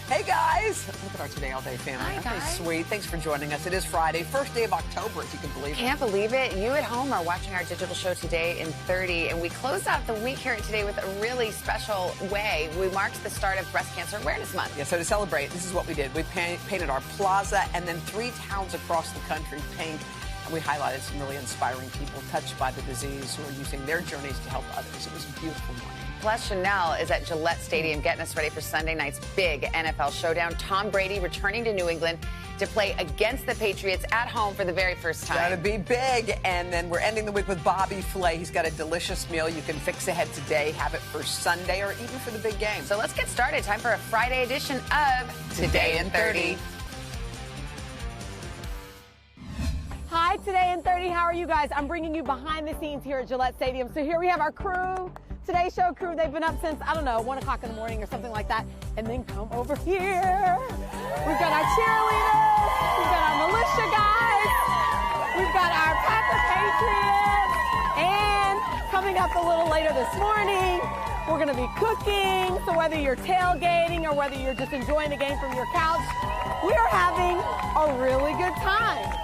Hey guys, look at our Today All Day family. Hi, Aren't they guys. sweet? Thanks for joining us. It is Friday, first day of October, if you can believe it. Can't believe it. You at home are watching our digital show Today in 30, and we close out the week here at Today with a really special way. We marked the start of Breast Cancer Awareness Month. Yeah, so to celebrate, this is what we did. We painted our plaza and then 3 towns across the country pink, and we highlighted some really inspiring people touched by the disease who are using their journeys to help others. It was a beautiful morning. Plus, Chanel is at Gillette Stadium getting us ready for Sunday night's big NFL showdown. Tom Brady returning to New England to play against the Patriots at home for the very first time. Gotta be big. And then we're ending the week with Bobby Flay. He's got a delicious meal you can fix ahead today, have it for Sunday or even for the big game. So let's get started. Time for a Friday edition of Today in 30. Hi, Today in 30. How are you guys? I'm bringing you behind the scenes here at Gillette Stadium. So here we have our crew, Today Show crew. They've been up since, I don't know, 1 o'clock in the morning or something like that. And then come over here. We've got our cheerleaders. We've got our militia guys. We've got our Packer Patriots. And coming up a little later this morning, we're going to be cooking. So whether you're tailgating or whether you're just enjoying the game from your couch, we are having a really good time.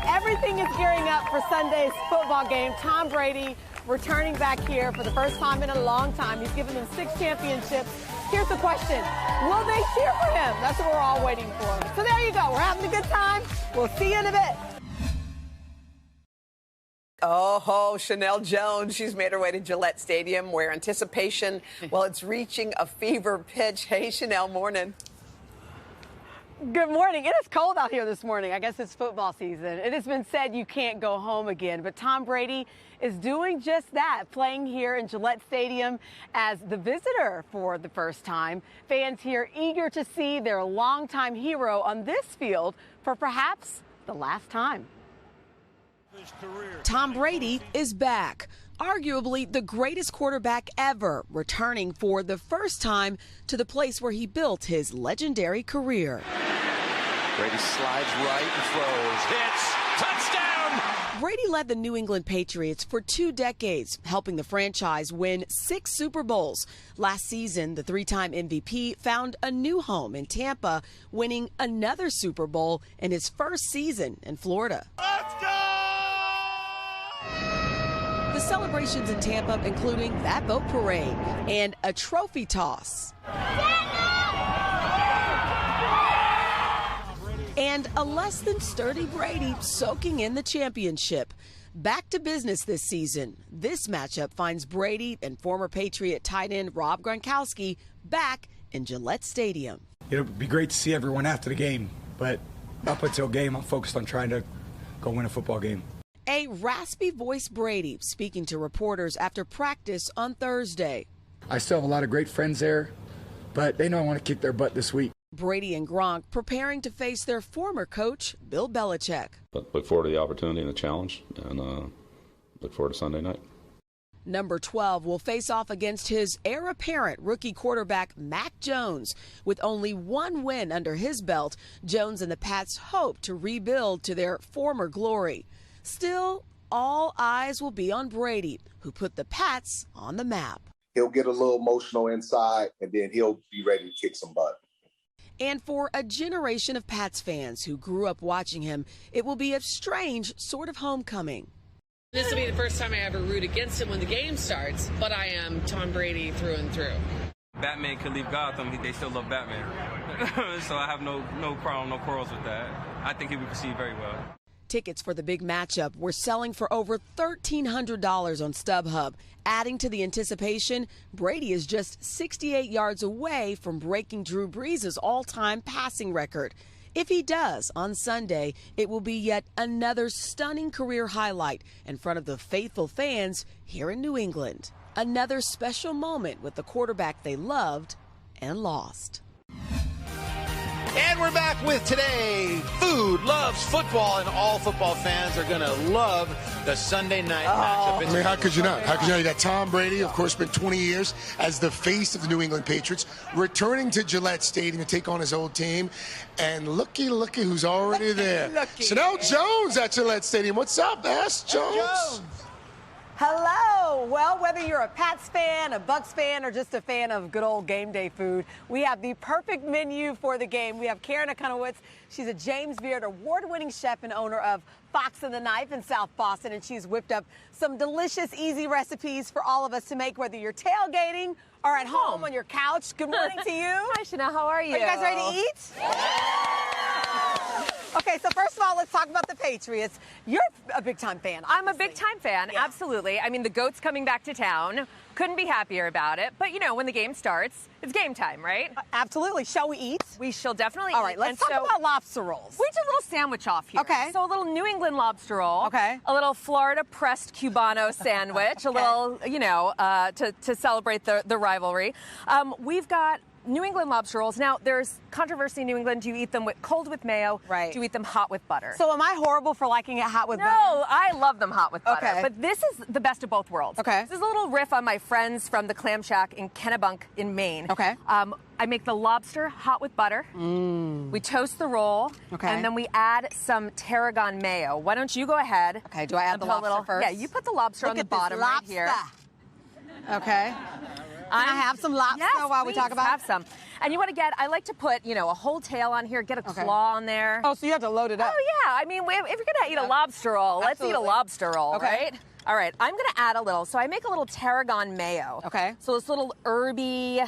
Everything is gearing up for Sunday's football game. Tom Brady returning back here for the first time in a long time. He's given them 6 championships. Here's the question. Will they cheer for him? That's what we're all waiting for. So there you go. We're having a good time. We'll see you in a bit. Oh, Chanel Jones. She's made her way to Gillette Stadium where anticipation, well, it's reaching a fever pitch. Hey, Chanel, morning. Good morning. It is cold out here this morning. I guess it's football season. It has been said you can't go home again, but Tom Brady is doing just that, playing here in Gillette Stadium as the visitor for the first time. Fans here eager to see their longtime hero on this field for perhaps the last time. Tom Brady is back. Arguably the greatest quarterback ever, returning for the first time to the place where he built his legendary career. Brady slides right and throws, hits, touchdown! Brady led the New England Patriots for 2 decades, helping the franchise win 6 Super Bowls. Last season, the 3-time MVP found a new home in Tampa, winning another Super Bowl in his first season in Florida. Let's go! The celebrations in Tampa, including that boat parade and a trophy toss. And a less than sturdy Brady soaking in the championship. Back to business this season. This matchup finds Brady and former Patriot tight end Rob Gronkowski back in Gillette Stadium. It'll be great to see everyone after the game, but up until game, I'm focused on trying to go win a football game. A raspy-voiced Brady speaking to reporters after practice on Thursday. I still have a lot of great friends there, but they know I want to kick their butt this week. Brady and Gronk preparing to face their former coach, Bill Belichick. But look forward to the opportunity and the challenge, and look forward to Sunday night. Number 12 will face off against his heir apparent rookie quarterback Mac Jones. With only 1 win under his belt, Jones and the Pats hope to rebuild to their former glory. Still, all eyes will be on Brady, who put the Pats on the map. He'll get a little emotional inside, and then he'll be ready to kick some butt. And for a generation of Pats fans who grew up watching him, it will be a strange sort of homecoming. This will be the first time I ever root against him when the game starts, but I am Tom Brady through and through. Batman could leave Gotham, they still love Batman. So I have no problem, no quarrels with that. I think he would proceed very well. Tickets for the big matchup were selling for over $1,300 on StubHub. Adding to the anticipation, Brady is just 68 yards away from breaking Drew Brees' all-time passing record. If he does on Sunday, it will be yet another stunning career highlight in front of the faithful fans here in New England. Another special moment with the quarterback they loved and lost. And we're back with Today. Food loves football, and all football fans are going to love the Sunday night matchup. I mean, how could you not? How could you not? You got Tom Brady, of course, been 20 years as the face of the New England Patriots, returning to Gillette Stadium to take on his old team. And looky who's already there. Chanel Jones at Gillette Stadium. What's up, Ash Jones? Hello. Well, whether you're a Pats fan, a Bucks fan, or just a fan of good old game day food, we have the perfect menu for the game. We have Karen Akunowitz. She's a James Beard award-winning chef and owner of Fox and the Knife in South Boston, and she's whipped up some delicious, easy recipes for all of us to make, whether you're tailgating or at home on your couch. Good morning to you. Hi, Chanel. How are you? Are you guys ready to eat? Okay, so first of all, let's talk about the Patriots. You're a big-time fan. I'm a big-time fan, absolutely. I mean, the GOAT's coming back to town. Couldn't be happier about it. But, you know, when the game starts, it's game time, right? Absolutely. Shall we eat? We shall definitely eat. All right, let's talk about lobster rolls. We did a little sandwich off here. Okay. So a little New England lobster roll. Okay. A little Florida-pressed Cubano sandwich. A little, you know, to celebrate the rivalry. We've got New England lobster rolls. Now, there's controversy in New England. Do you eat them cold with mayo? Right. Do you eat them hot with butter? So am I horrible for liking it hot with butter? No, I love them hot with butter. Okay. But this is the best of both worlds. Okay. This is a little riff on my friends from the Clam Shack in Kennebunk in Maine. Okay. I make the lobster hot with butter. We toast the roll. Okay. And then we add some tarragon mayo. Why don't you go ahead? Okay, do I add the lobster first? Yeah, you put the lobster on the bottom right here. Okay. Can I have some lobster while we talk about it? Have some. And you want to get, I like to put, you know, a whole tail on here, get a claw on there. Oh, so you have to load it up. Oh, yeah. I mean, if you're going to eat a lobster roll, let's eat a lobster roll, right? All right. I'm going to add a little. So I make a little tarragon mayo. Okay. So this little herby.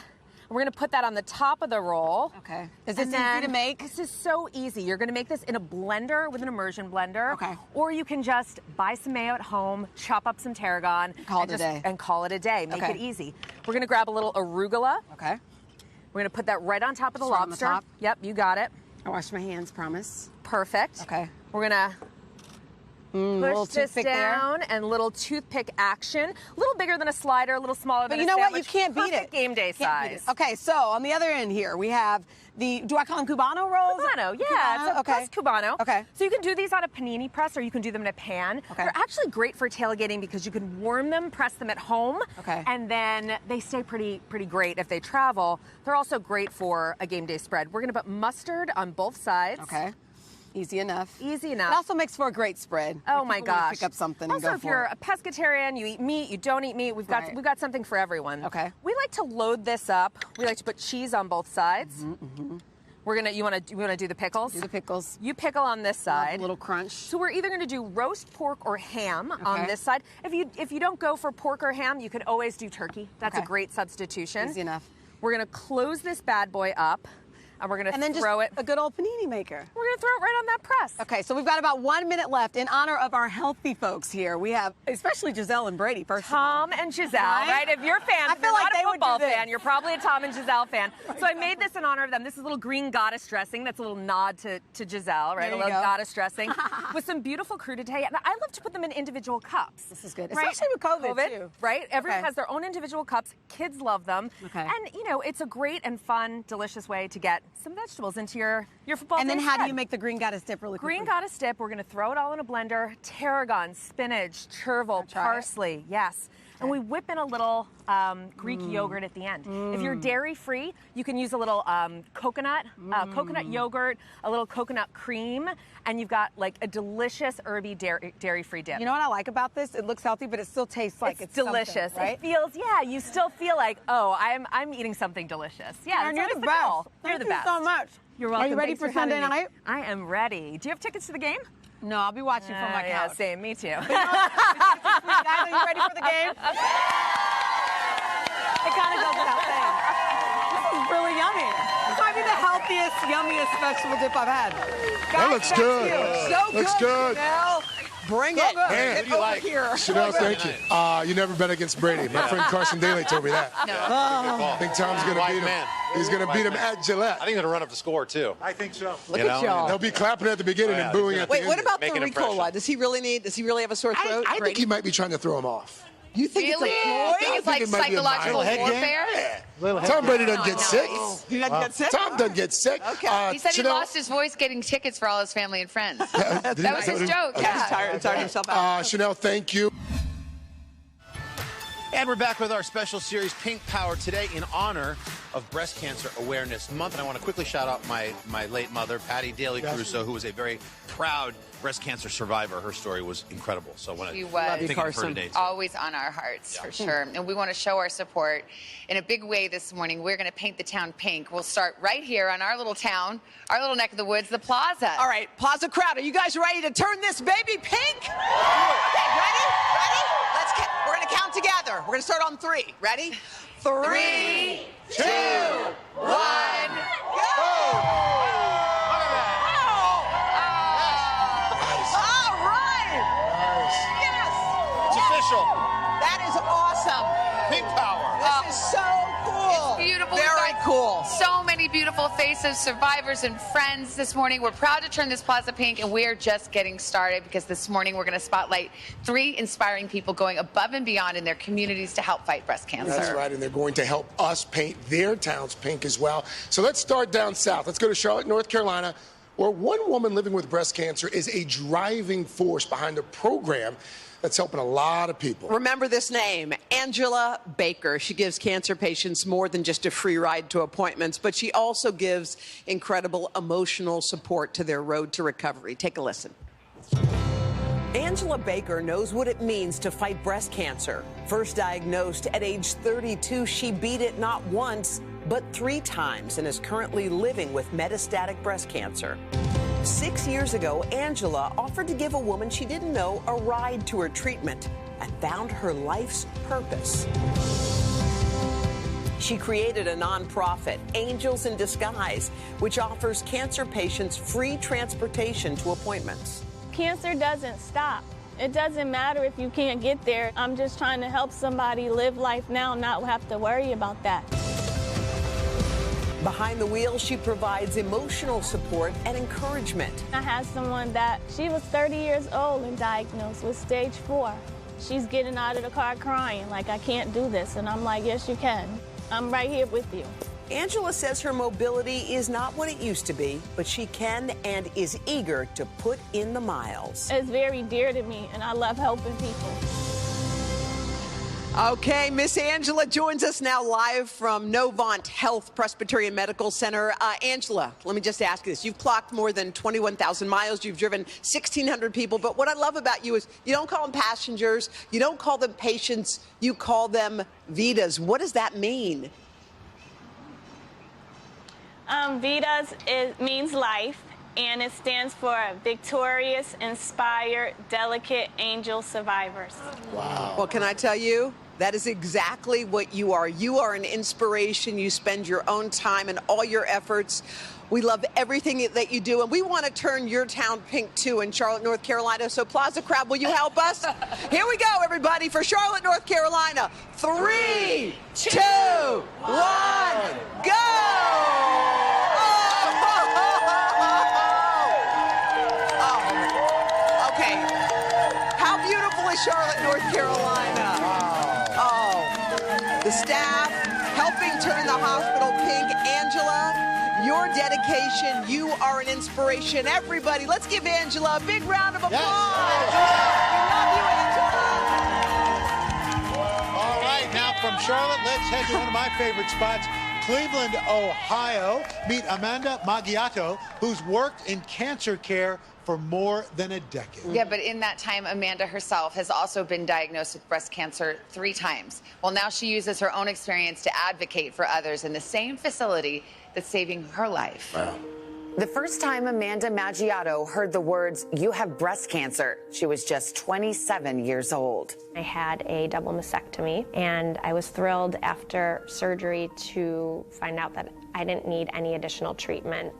We're going to put that on the top of the roll. Okay. Is this easy to make? This is so easy. You're going to make this in a blender with an immersion blender. Okay. Or you can just buy some mayo at home, chop up some tarragon. Call it a day. And call it a day. Make Okay. it easy. We're going to grab a little arugula. Okay. We're going to put that right on top of the Just right on the lobster. top? Yep, you got it. I wash my hands, promise. Perfect. Okay. We're going to little push this toothpick down and little toothpick action. A little bigger than a slider, a little smaller But than you a know what? sandwich. You can't beat it. Perfect game day Can't beat size. it. Okay, so on the other end here, we have the, do I call them Cubano rolls? Cubano, yeah. It's a pressed Cubano. Okay. So you can do these on a panini press or you can do them in a pan. Okay. They're actually great for tailgating because you can warm them, press them at home. Okay. And then they stay pretty great if they travel. They're also great for a game day spread. We're going to put mustard on both sides. Okay. Easy enough. Easy enough. It also makes for a great spread. Oh If my people wanna gosh! Pick up something Also, and go if for you're it. a pescatarian, you eat meat, you don't eat meat. We've got something for everyone. Okay. We like to load this up. We like to put cheese on both sides. We're gonna. You want to do the pickles? Do the pickles. You pickle on this side. A little crunch. So we're either going to do roast pork or ham on Okay. this side. If you don't go for pork or ham, you could always do turkey. That's a Okay. great substitution. Easy enough. We're going to close this bad boy up, and we're going And then to just throw it. a good old panini maker. We're going to throw it right on that press. Okay, so we've got about 1 minute left. In honor of our healthy folks here, we have, especially Giselle and Brady, first of all. Tom and Giselle, right? If you're fans, I if you're feel like not they a would do football this. fan, you're probably a Tom and Giselle fan. So I made this in honor of them. This is a little green goddess dressing. That's a little nod to Giselle, right? There A you little go. goddess dressing with some beautiful crudité. And I love to put them in individual cups. This is good. Right? Especially with COVID, too. Right? Everyone Okay. has their own individual cups. Kids love them. Okay. And, you know, it's a great and fun, delicious way to get some vegetables into your football And then day how do spread. you make the green goddess dip really quickly? Green goddess dip, we're going to throw it all in a blender. Tarragon, spinach, chervil, try it? parsley, yes. And we whip in a little Greek yogurt at the end. If you're dairy-free, you can use a little coconut yogurt, a little coconut cream, and you've got like a delicious herby dairy-free dip. You know what I like about this? It looks healthy, but it still tastes like it's delicious. something, right? It feels, yeah, you still feel like, oh, I'm eating something delicious. Yeah, Karen, that's you're always the best. goal. You're Thank the you best. so much. You're welcome. Are you ready Thanks for having Sunday me. night? I am ready. Do you have tickets to the game? No, I'll be watching from my Yeah, couch. same. Me too. Guys, are you ready for the game? It kind of goes without saying. This is really yummy. This might be the healthiest, yummiest vegetable dip I've had. Guys, That looks back to good. you. So Looks good. Chanel. Bring So it. good. Get Who do you over like? here. Chanel, thank you. You never bet against Brady. My friend Carson Daly told me that. I think Tom's going to beat him. He's going to beat him at Gillette. I think they're going to run up the score, too. I think so. Look at y'all. They'll be clapping at the beginning and booing at the Wait, end. what about the Making an Ricola? impression. Does he really have a sore throat? I think he might be trying to throw him off. You think Really? it's a You ploy? think it's I like think it might be a psychological mild head warfare? Yeah. Tom Brady doesn't get sick. He doesn't get sick? Tom doesn't get sick. Okay. He said he Chanel- lost his voice getting tickets for all his family and friends. That That was his joke, yeah. Tired himself out. Chanel, thank you. And we're back with our special series, Pink Power, today in honor of Breast Cancer Awareness Month. And I want to quickly shout out my late mother, Patty Daly Caruso, who was a very proud breast cancer survivor. Her story was incredible. So I want to thank you for today. Always on our hearts, for sure. And we want to show our support in a big way this morning. We're going to paint the town pink. We'll start right here on our little town, our little neck of the woods, the Plaza. All right, Plaza crowd, are you guys ready to turn this baby pink? Okay, ready? We're going to count together. We're going to start on 3. Ready? 3, 2, 1, go! That is awesome. Pink power. This is so cool. It's beautiful. Very cool. So many beautiful faces, survivors, and friends this morning. We're proud to turn this plaza pink, and we're just getting started because this morning we're going to spotlight 3 inspiring people going above and beyond in their communities to help fight breast cancer. That's right, and they're going to help us paint their towns pink as well. So let's start down south. Let's go to Charlotte, North Carolina, where one woman living with breast cancer is a driving force behind a program that's helping a lot of people. Remember this name, Angela Baker. She gives cancer patients more than just a free ride to appointments, but she also gives incredible emotional support to their road to recovery. Take a listen. Angela Baker knows what it means to fight breast cancer. First diagnosed at age 32, she beat it not once, but 3 times and is currently living with metastatic breast cancer. 6 years ago, Angela offered to give a woman she didn't know a ride to her treatment and found her life's purpose. She created a nonprofit, Angels in Disguise, which offers cancer patients free transportation to appointments. Cancer doesn't stop. It doesn't matter if you can't get there. I'm just trying to help somebody live life now, not have to worry about that. Behind the wheel, she provides emotional support and encouragement. I had someone that she was 30 years old and diagnosed with stage 4. She's getting out of the car crying, like, I can't do this. And I'm like, yes, you can. I'm right here with you. Angela says her mobility is not what it used to be, but she can and is eager to put in the miles. It's very dear to me, and I love helping people. Okay, Miss Angela joins us now live from Novant Health Presbyterian Medical Center. Angela, let me just ask you this. You've clocked more than 21,000 miles. You've driven 1,600 people. But what I love about you is you don't call them passengers. You don't call them patients. You call them Vitas. What does that mean? Vitas means life, and it stands for Victorious, Inspired, Delicate Angel Survivors. Wow. Well, can I tell you? That is exactly what you are. You are an inspiration. You spend your own time and all your efforts. We love everything that you do, and we want to turn your town pink, too, in Charlotte, North Carolina. So, Plaza Crowd, will you help us? Here we go, everybody, for Charlotte, North Carolina. 3, 2, 1, go! Okay. How beautiful is Charlotte, North Carolina? The staff helping turn the hospital pink. Angela, your dedication, you are an inspiration. Everybody, let's give Angela a big round of applause. Yes. We love you, Angela. All right, now from Charlotte, let's head to one of my favorite spots, Cleveland, Ohio. Meet Amanda Maggiato, who's worked in cancer care for more than a decade. Yeah, but in that time, Amanda herself has also been diagnosed with breast cancer 3 times. Well, now she uses her own experience to advocate for others in the same facility that's saving her life. Wow. The first time Amanda Maggiato heard the words, "You have breast cancer," she was just 27 years old. I had a double mastectomy, and I was thrilled after surgery to find out that I didn't need any additional treatment.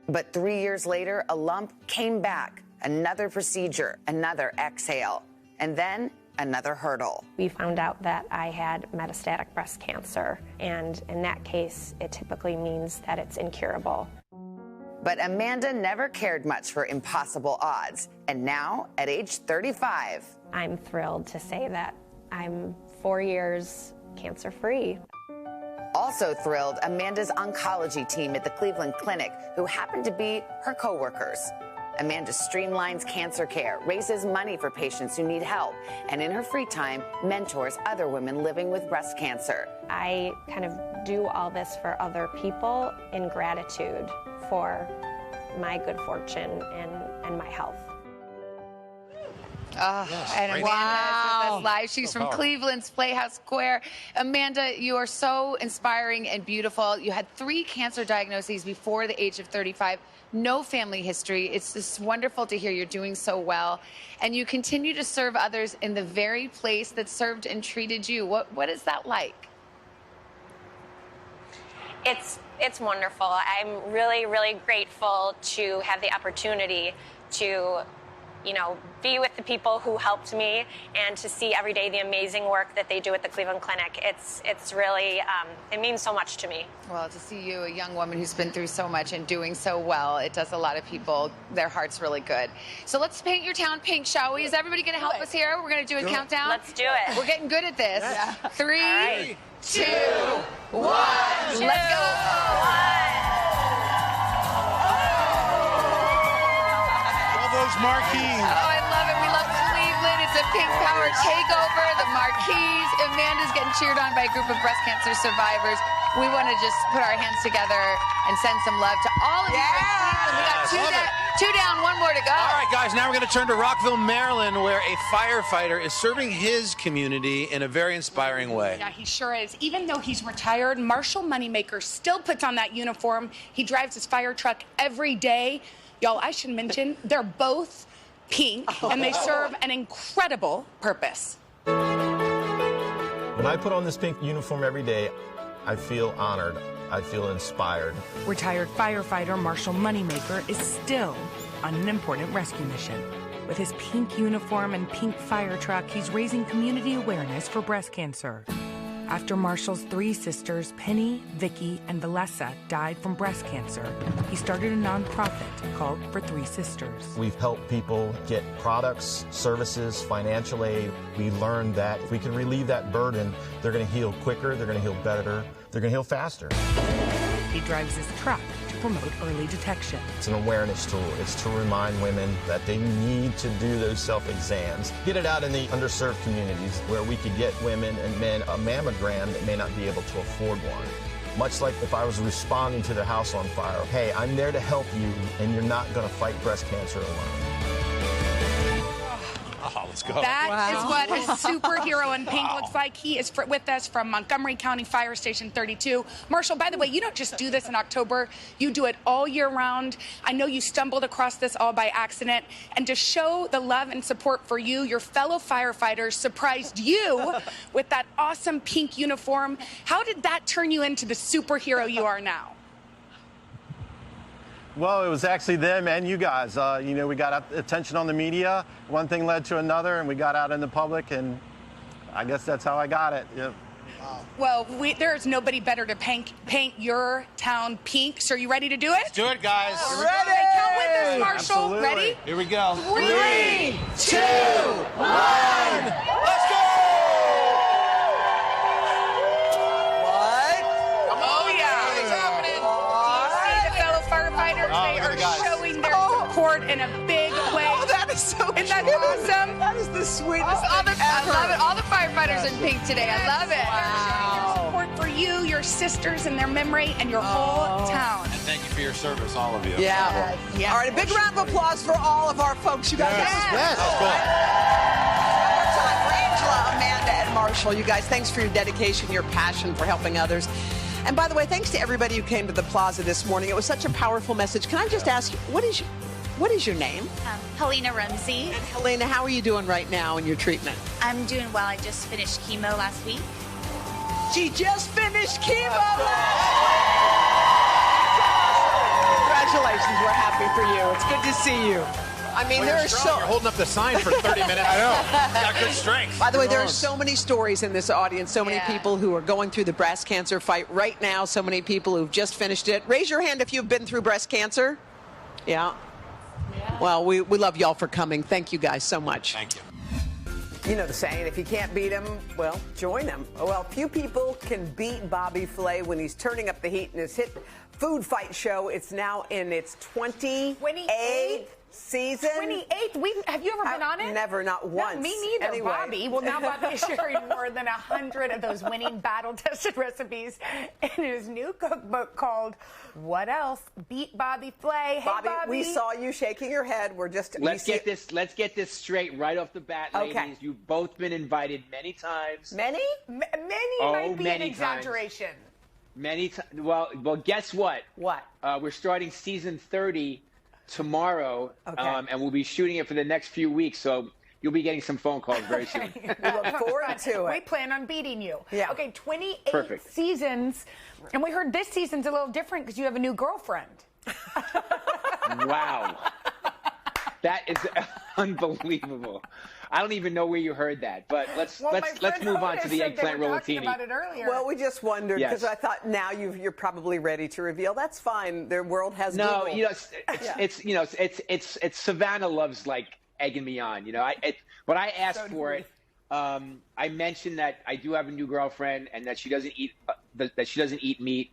But 3 years later, a lump came back. Another procedure, another exhale, and then another hurdle. We found out that I had metastatic breast cancer, and in that case, it typically means that it's incurable. But Amanda never cared much for impossible odds, and now, at age 35, I'm thrilled to say that I'm 4 years cancer-free. Also thrilled, Amanda's oncology team at the Cleveland Clinic, who happened to be her coworkers. Amanda streamlines cancer care, raises money for patients who need help, and in her free time, mentors other women living with breast cancer. I kind of do all this for other people in gratitude for my good fortune and my health. And Amanda is with us live. She's from Cleveland's Playhouse Square. Amanda, you are so inspiring and beautiful. You had 3 cancer diagnoses before the age of 35. No family history. It's just wonderful to hear you're doing so well. And you continue to serve others in the very place that served and treated you. What is that like? It's wonderful. I'm really, really grateful to have the opportunity to, be with the people who helped me and to see every day the amazing work that they do at the Cleveland Clinic. It's really, it means so much to me. Well, to see you, a young woman who's been through so much and doing so well, it does a lot of people, their hearts really good. So let's paint your town pink, shall we? Is everybody going to help us here? We're going to do a countdown. Let's do it. We're getting good at this. Yeah. 3, 2, 1. Let's go. Those marquees. Oh, I love it. We love Cleveland. It's a pink power takeover. The marquees. Amanda's getting cheered on by a group of breast cancer survivors. We want to just put our hands together and send some love to all of you. We got two down, one more to go. All right, guys, now we're going to turn to Rockville, Maryland, where a firefighter is serving his community in a very inspiring way. Yeah, he sure is. Even though he's retired, Marshall Moneymaker still puts on that uniform. He drives his fire truck every day. Y'all, I should mention, they're both pink, and they serve an incredible purpose. When I put on this pink uniform every day, I feel honored. I feel inspired. Retired firefighter Marshall Moneymaker is still on an important rescue mission. With his pink uniform and pink fire truck, he's raising community awareness for breast cancer. After Marshall's 3 sisters, Penny, Vicky, and Valessa, died from breast cancer, he started a nonprofit called For 3 Sisters. We've helped people get products, services, financial aid. We learned that if we can relieve that burden, they're going to heal quicker, they're going to heal better, they're going to heal faster. He drives his truck to promote early detection. It's an awareness tool. It's to remind women that they need to do those self-exams. Get it out in the underserved communities where we could get women and men a mammogram that may not be able to afford one. Much like if I was responding to their house on fire, hey, I'm there to help you, and you're not going to fight breast cancer alone. Oh, let's go. That is what a superhero in pink looks like. He is with us from Montgomery County Fire Station 32. Marshall, by the way, you don't just do this in October. You do it all year round. I know you stumbled across this all by accident. And to show the love and support for you, your fellow firefighters surprised you with that awesome pink uniform. How did that turn you into the superhero you are now? Well, it was actually them and you guys. We got attention on the media. One thing led to another, and we got out in the public, and I guess that's how I got it. Yep. Well, there's nobody better to paint your town pink. So are you ready to do it? Let's do it, guys. Ready? Count with us, Marshall. Absolutely. Ready? Here we go. 3, 2, 1. Let's go! They are showing their support in a big way. Oh, that is so Isn't that awesome? That is the sweetest thing I love it. All the firefighters in pink today. I love it. They're showing their support for you, your sisters, and their memory, and your whole town. And thank you for your service, all of you. Yeah. All right, a big round of applause for all of our folks. You guys, Yes. That's cool. One more time for Angela, Amanda, and Marshall. You guys, thanks for your dedication, your passion for helping others. And by the way, thanks to everybody who came to the plaza this morning. It was such a powerful message. Can I just ask you, what is your name? Helena Rumsey. And Helena, how are you doing right now in your treatment? I'm doing well. I just finished chemo last week. She just finished chemo last week. Congratulations. We're happy for you. It's good to see you. I mean, there are so... You're holding up the sign for 30 minutes. I know. You got good strength. By the way, there are so many stories in this audience, so many people who are going through the breast cancer fight right now, so many people who've just finished it. Raise your hand if you've been through breast cancer. Yeah. Well, we love y'all for coming. Thank you guys so much. Thank you. You know the saying, if you can't beat him, well, join him. Well, few people can beat Bobby Flay when he's turning up the heat in his hit food fight show. It's now in its 28th season. 28th. Have you ever been on it? Never, not once. No, me neither, Anyway. Bobby. Well, now Bobby is sharing more than 100 of those winning battle-tested recipes in his new cookbook called What Else? Beat Bobby Flay. Hey, Bobby, Bobby. we saw you shaking your head. Let's get this straight right off the bat, ladies. Okay. You've both been invited many times. Many? Many Oh, might be an many times. exaggeration. Many times. Well, guess what? What? We're starting season 30 tomorrow, Okay. and we'll be shooting it for the next few weeks. So you'll be getting some phone calls very soon. We look forward to it. We plan on beating you. Yeah. Okay, 28 Perfect. seasons. And we heard this season's a little different because you have a new girlfriend. Wow. That is unbelievable. I don't even know where you heard that, but let's move on to the eggplant rollatini. Well, we just wondered because Yes. I thought now you're probably ready to reveal. That's fine. The world has No, Google. you know, it's Savannah loves like egging me on. You know, when I asked for it, I mentioned that I do have a new girlfriend and that she doesn't eat meat.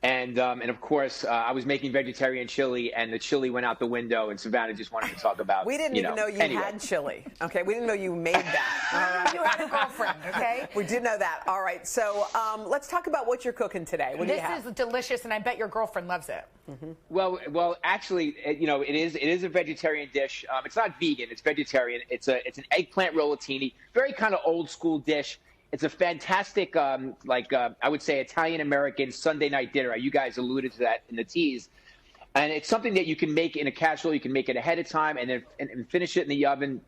And of course, I was making vegetarian chili, and the chili went out the window, and Savannah just wanted to talk about. We didn't even know you had chili. Okay, we didn't know you made that. All right. You had a girlfriend, okay? We did know that. All right, so let's talk about what you're cooking today. What do you have? This is delicious, and I bet your girlfriend loves it. Mm-hmm. Well, actually, you know, it is a vegetarian dish. It's not vegan; it's vegetarian. It's an eggplant rollatini, very kind of old school dish. It's a fantastic, I would say, Italian-American Sunday night dinner. You guys alluded to that in the tease. And it's something that you can make in a casserole. You can make it ahead of time and then and finish it in the oven,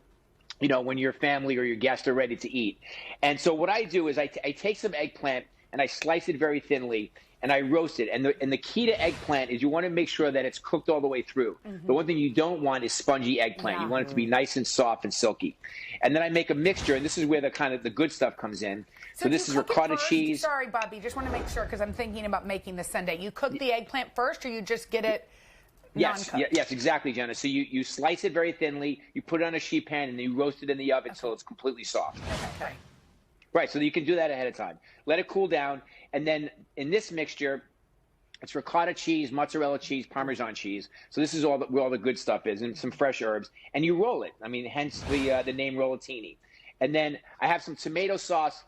you know, when your family or your guests are ready to eat. And so what I do is I take some eggplant and I slice it very thinly and I roast it. And the key to eggplant is you want to make sure that it's cooked all the way through. Mm-hmm. The one thing you don't want is spongy eggplant. You want it to be nice and soft and silky. And then I make a mixture, and this is where the good stuff comes in. So this do is you cook it ricotta first? cheese. Sorry, Bobby, just want to make sure because I'm thinking about making this Sunday. You cook the eggplant first, or you just get it Yes, non-cooked? yes, exactly, Jenna. So you slice it very thinly, you put it on a sheet pan, and then you roast it in the oven until it's completely soft. Okay. Right, so you can do that ahead of time. Let it cool down, and then in this mixture, it's ricotta cheese, mozzarella cheese, Parmesan cheese. So this is where all the good stuff is, and some fresh herbs. And you roll it. I mean, hence the name rollatini. And then I have some tomato sauce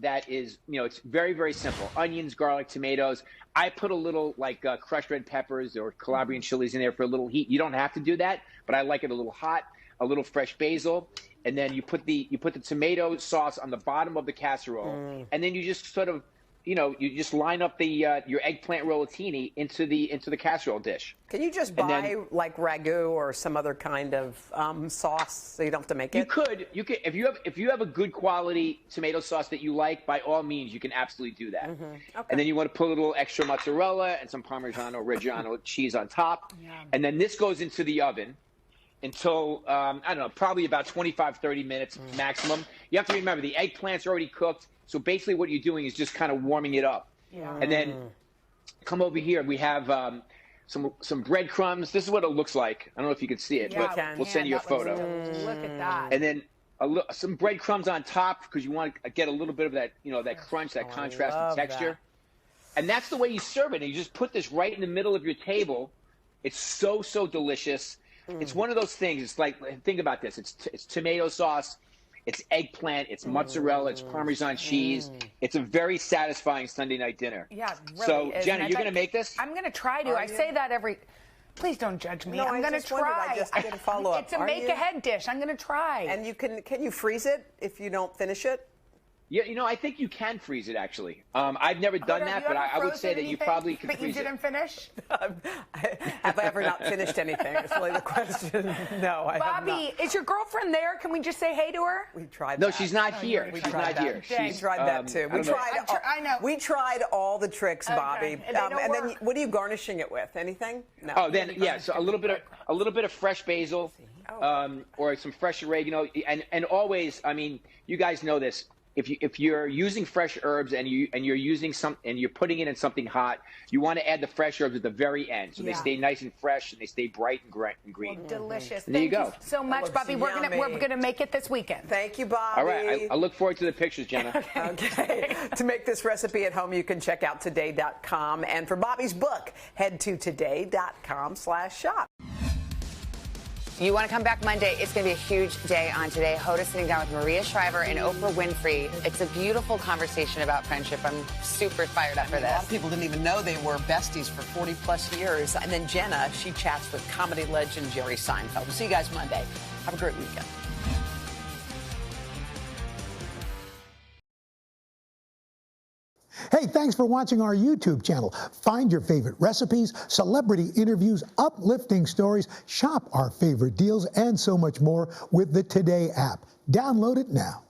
that is, you know, it's very, very simple. Onions, garlic, tomatoes. I put a little crushed red peppers or Calabrian chilies in there for a little heat. You don't have to do that, but I like it a little hot. A little fresh basil, and then you put the tomato sauce on the bottom of the casserole, and then you just sort of, you know, you just line up the your eggplant rollatini into the casserole dish. Can you just buy like ragu or some other kind of sauce so you don't have to make it? You could if you have a good quality tomato sauce that you like, by all means you can absolutely do that. Okay. And then you want to put a little extra mozzarella and some Parmesan or Reggiano cheese on top, and then this goes into the oven until, I don't know, probably about 25, 30 minutes maximum. You have to remember, the eggplant's already cooked, so basically what you're doing is just kind of warming it up. Yeah. And then come over here. We have some breadcrumbs. This is what it looks like. I don't know if you can see it, but we'll send you a photo. Look at that. And then some breadcrumbs on top because you want to get a little bit of that, you know, that crunch, that contrasting texture. And that's the way you serve it. And you just put this right in the middle of your table. It's so delicious. It's one of those things. It's like, think about this. It's tomato sauce, it's eggplant, it's mozzarella, it's Parmesan cheese. It's a very satisfying Sunday night dinner. Yeah, it really so, is. Jenna, And you're going to make this? I'm going to try to. I say that every. Please don't judge me. No, I'm I going to just wondered. try. I just did a follow-up. It's a Are you? make-ahead dish. I'm going to try. And you can you freeze it if you don't finish it? Yeah, you know, I think you can freeze it, actually. I've never done that, but I would say that you probably could freeze it. But you didn't finish? Have I ever not finished anything? It's really the question. No, I have Bobby, not. is your girlfriend there? Can we just say hey to her? We tried No, that. she's not here. She's not here. We tried that too. We tried. I know. We tried all the tricks, Bobby. And they don't and then work. what are you garnishing it with? Anything? No. Oh, then so a little bit of fresh basil, or some fresh oregano, and always, I mean, you guys know this. If you're using fresh herbs and you're using and you're putting it in something hot, you want to add the fresh herbs at the very end so they stay nice and fresh and they stay bright and green. Well, delicious. And there you go. Thank you so much, Bobby. We're gonna make it this weekend. Thank you, Bobby. All right, I look forward to the pictures, Jenna. Okay. To make this recipe at home, you can check out today.com, and for Bobby's book, head to today.com/shop. You want to come back Monday, it's going to be a huge day on Today. Hoda sitting down with Maria Shriver and Oprah Winfrey. It's a beautiful conversation about friendship. I'm super fired up for this. A lot of people didn't even know they were besties for 40-plus years. And then Jenna, she chats with comedy legend Jerry Seinfeld. We'll see you guys Monday. Have a great weekend. Hey, thanks for watching our YouTube channel. Find your favorite recipes, celebrity interviews, uplifting stories, shop our favorite deals, and so much more with the Today app. Download it now.